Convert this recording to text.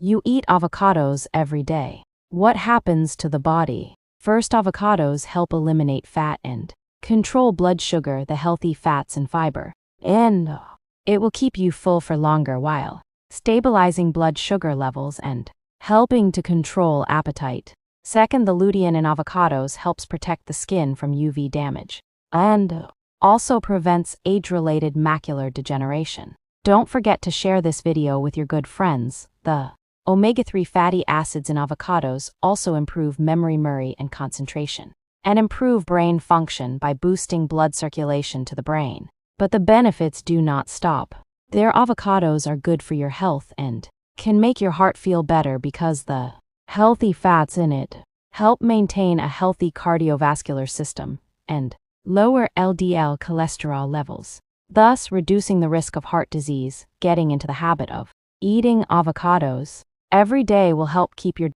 You eat avocados every day. What happens to the body? First, avocados help eliminate fat and control blood sugar, the healthy fats and fiber. And it will keep you full for longer while stabilizing blood sugar levels and helping to control appetite. Second, the lutein in avocados helps protect the skin from UV damage and also prevents age-related macular degeneration. Don't forget to share this video with your good friends. The omega-3 fatty acids in avocados also improve memory and concentration, and improve brain function by boosting blood circulation to the brain. But the benefits do not stop. Their avocados are good for your health and can make your heart feel better because the healthy fats in it help maintain a healthy cardiovascular system and lower LDL cholesterol levels, thus reducing the risk of heart disease. Getting into the habit of eating avocados every day will help keep your